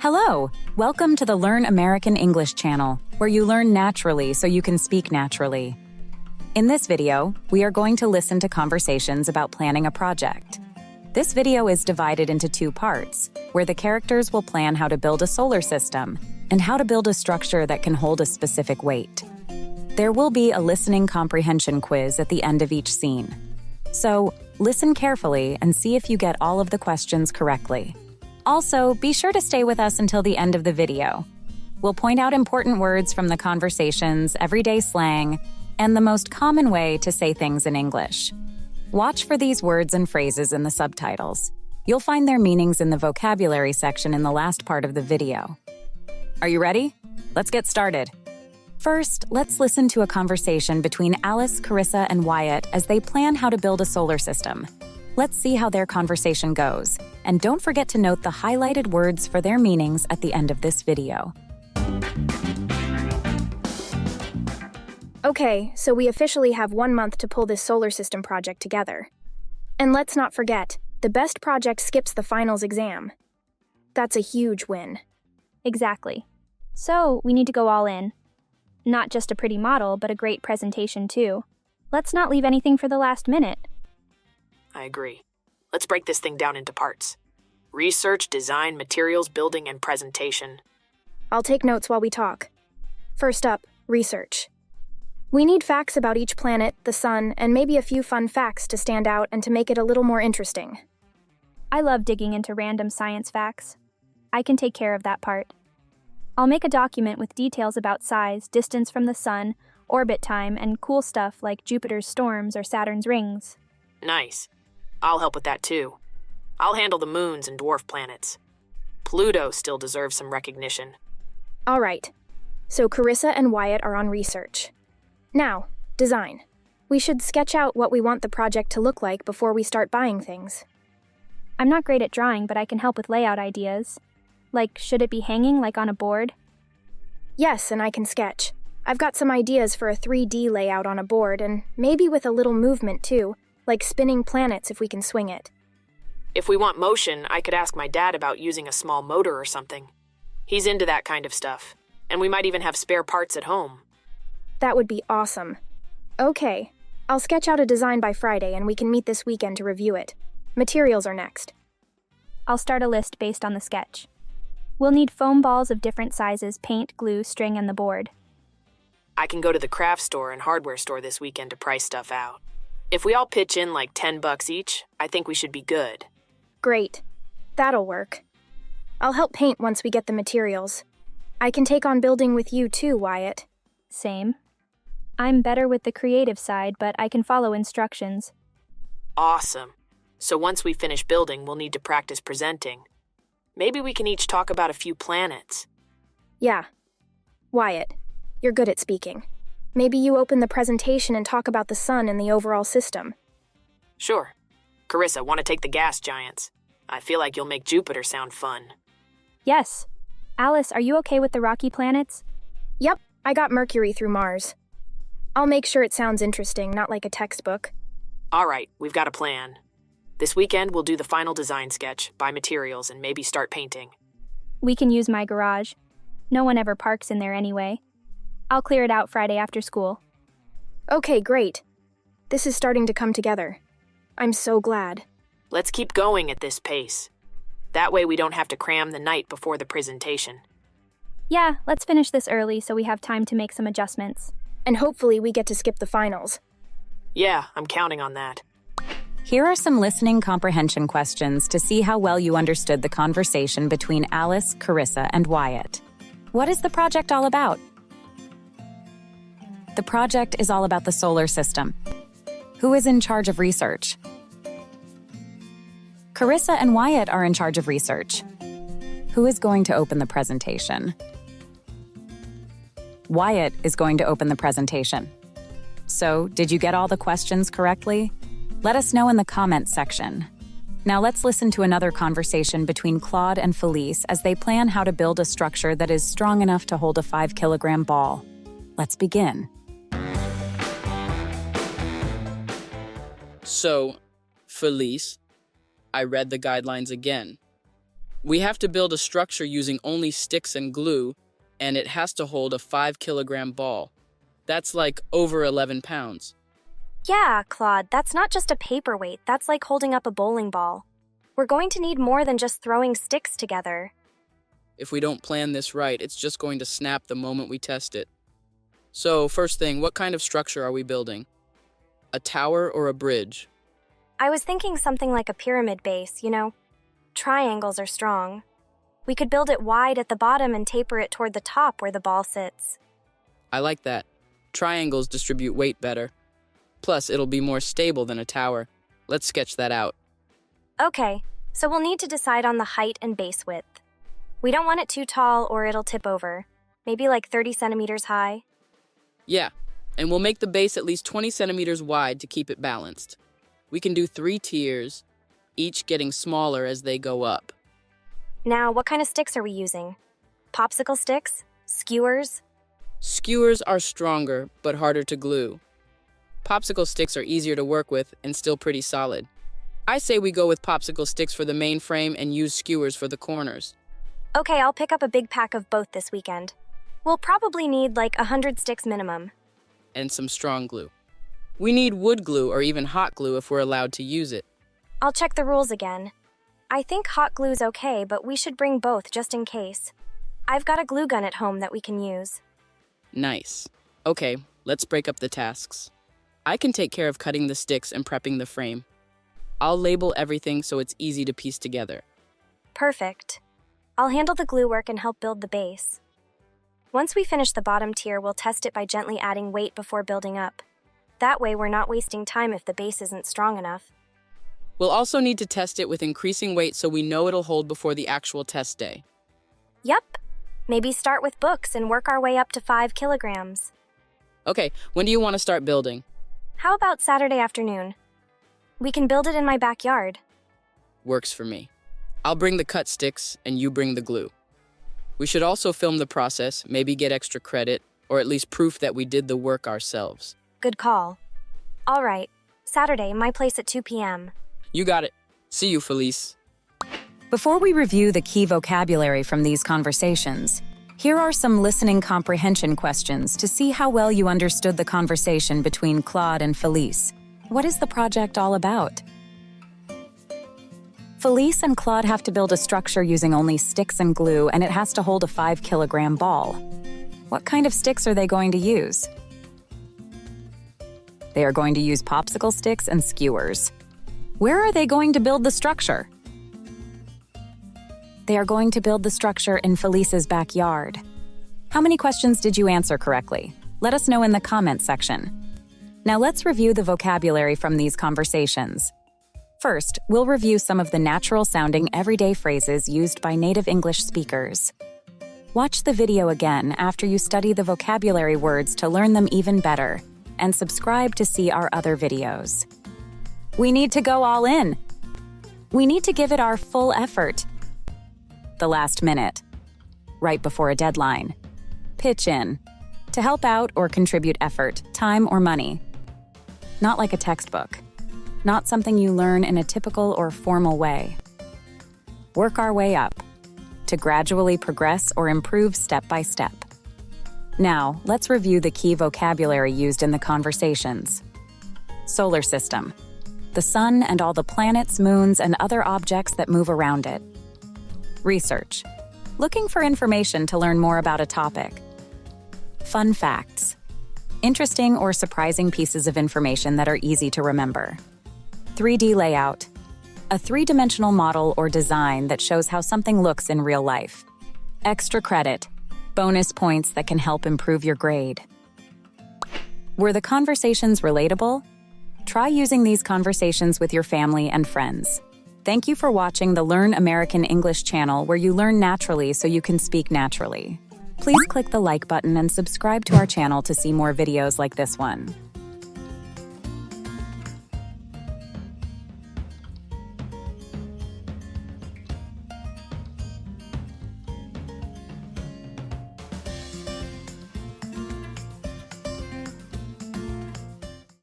Hello! Welcome to the Learn American English channel, where you learn naturally so you can speak naturally. In this video, we are going to listen to conversations about planning a project. This video is divided into two parts, where the characters will plan how to build a solar system and how to build a structure that can hold a specific weight. There will be a listening comprehension quiz at the end of each scene. So, listen carefully and see if you get all of the questions correctly. Also, be sure to stay with us until the end of the video. We'll point out important words from the conversations, everyday slang, and the most common way to say things in English. Watch for these words and phrases in the subtitles. You'll find their meanings in the vocabulary section in the last part of the video. Are you ready? Let's get started. First, let's listen to a conversation between Alice, Carissa, and Wyatt as they plan how to build a solar system. Let's see how their conversation goes. And don't forget to note the highlighted words for their meanings at the end of this video. Okay, so we officially have 1 month to pull this solar system project together. And let's not forget, the best project skips the finals exam. That's a huge win. Exactly. So, we need to go all in. Not just a pretty model, but a great presentation too. Let's not leave anything for the last minute. I agree. Let's break this thing down into parts. Research, design, materials, building, and presentation. I'll take notes while we talk. First up, research. We need facts about each planet, the sun, and maybe a few fun facts to stand out and to make it a little more interesting. I love digging into random science facts. I can take care of that part. I'll make a document with details about size, distance from the sun, orbit time, and cool stuff like Jupiter's storms or Saturn's rings. Nice. I'll help with that too. I'll handle the moons and dwarf planets. Pluto still deserves some recognition. All right. So Carissa and Wyatt are on research. Now, design. We should sketch out what we want the project to look like before we start buying things. I'm not great at drawing, but I can help with layout ideas. Like, should it be hanging like on a board? Yes, and I can sketch. I've got some ideas for a 3D layout on a board, and maybe with a little movement too, like spinning planets if we can swing it. If we want motion, I could ask my dad about using a small motor or something. He's into that kind of stuff, and we might even have spare parts at home. That would be awesome. Okay, I'll sketch out a design by Friday and we can meet this weekend to review it. Materials are next. I'll start a list based on the sketch. We'll need foam balls of different sizes, paint, glue, string, and the board. I can go to the craft store and hardware store this weekend to price stuff out. If we all pitch in like $10 each, I think we should be good. Great. That'll work. I'll help paint once we get the materials. I can take on building with you too, Wyatt. Same. I'm better with the creative side, but I can follow instructions. Awesome. So once we finish building, we'll need to practice presenting. Maybe we can each talk about a few planets. Yeah. Wyatt, you're good at speaking. Maybe you open the presentation and talk about the sun and the overall system. Sure. Carissa, want to take the gas giants? I feel like you'll make Jupiter sound fun. Yes. Alice, are you okay with the rocky planets? Yep, I got Mercury through Mars. I'll make sure it sounds interesting, not like a textbook. All right, we've got a plan. This weekend, we'll do the final design sketch, buy materials, and maybe start painting. We can use my garage. No one ever parks in there anyway. I'll clear it out Friday after school. Okay, great. This is starting to come together. I'm so glad. Let's keep going at this pace. That way we don't have to cram the night before the presentation. Yeah, let's finish this early so we have time to make some adjustments. And hopefully we get to skip the finals. Yeah, I'm counting on that. Here are some listening comprehension questions to see how well you understood the conversation between Alice, Carissa, and Wyatt. What is the project all about? The project is all about the solar system. Who is in charge of research? Carissa and Wyatt are in charge of research. Who is going to open the presentation? Wyatt is going to open the presentation. So, did you get all the questions correctly? Let us know in the comments section. Now let's listen to another conversation between Claude and Felisse as they plan how to build a structure that is strong enough to hold a 5-kilogram ball. Let's begin. So, Felisse, I read the guidelines again. We have to build a structure using only sticks and glue, and it has to hold a 5-kilogram ball. That's like over 11 pounds. Yeah, Claude, that's not just a paperweight, that's like holding up a bowling ball. We're going to need more than just throwing sticks together. If we don't plan this right, it's just going to snap the moment we test it. So, first thing, what kind of structure are we building? A tower or a bridge? I was thinking something like a pyramid base, you know? Triangles are strong. We could build it wide at the bottom and taper it toward the top where the ball sits. I like that. Triangles distribute weight better. Plus, it'll be more stable than a tower. Let's sketch that out. Okay, so we'll need to decide on the height and base width. We don't want it too tall or it'll tip over. Maybe like 30 centimeters high. Yeah, and we'll make the base at least 20 centimeters wide to keep it balanced. We can do 3 tiers, each getting smaller as they go up. Now, what kind of sticks are we using? Popsicle sticks? Skewers? Skewers are stronger, but harder to glue. Popsicle sticks are easier to work with and still pretty solid. I say we go with popsicle sticks for the main frame and use skewers for the corners. Okay, I'll pick up a big pack of both this weekend. We'll probably need like 100 sticks minimum. And some strong glue. We need wood glue or even hot glue if we're allowed to use it. I'll check the rules again. I think hot glue's okay, but we should bring both just in case. I've got a glue gun at home that we can use. Nice. Okay, let's break up the tasks. I can take care of cutting the sticks and prepping the frame. I'll label everything so it's easy to piece together. Perfect. I'll handle the glue work and help build the base. Once we finish the bottom tier, we'll test it by gently adding weight before building up. That way, we're not wasting time if the base isn't strong enough. We'll also need to test it with increasing weight so we know it'll hold before the actual test day. Yup. Maybe start with books and work our way up to 5 kilograms. Okay, when do you want to start building? How about Saturday afternoon? We can build it in my backyard. Works for me. I'll bring the cut sticks and you bring the glue. We should also film the process, maybe get extra credit, or at least proof that we did the work ourselves. Good call. All right, Saturday, my place at 2 p.m. You got it. See you, Felisse. Before we review the key vocabulary from these conversations, here are some listening comprehension questions to see how well you understood the conversation between Claude and Felisse. What is the project all about? Felisse and Claude have to build a structure using only sticks and glue, and it has to hold a 5-kilogram ball. What kind of sticks are they going to use? They are going to use popsicle sticks and skewers. Where are they going to build the structure? They are going to build the structure in Felisse's backyard. How many questions did you answer correctly? Let us know in the comment section. Now let's review the vocabulary from these conversations. First, we'll review some of the natural-sounding everyday phrases used by native English speakers. Watch the video again after you study the vocabulary words to learn them even better, and subscribe to see our other videos. We need to go all in. We need to give it our full effort. The last minute. Right before a deadline. Pitch in. To help out or contribute effort, time or money. Not like a textbook. Not something you learn in a typical or formal way. Work our way up. To gradually progress or improve step by step. Now, let's review the key vocabulary used in the conversations. Solar system. The sun and all the planets, moons, and other objects that move around it. Research. Looking for information to learn more about a topic. Fun facts. Interesting or surprising pieces of information that are easy to remember. 3D layout. A three-dimensional model or design that shows how something looks in real life. Extra credit. Bonus points that can help improve your grade. Were the conversations relatable? Try using these conversations with your family and friends. Thank you for watching the Learn American English channel, where you learn naturally so you can speak naturally. Please click the like button and subscribe to our channel to see more videos like this one.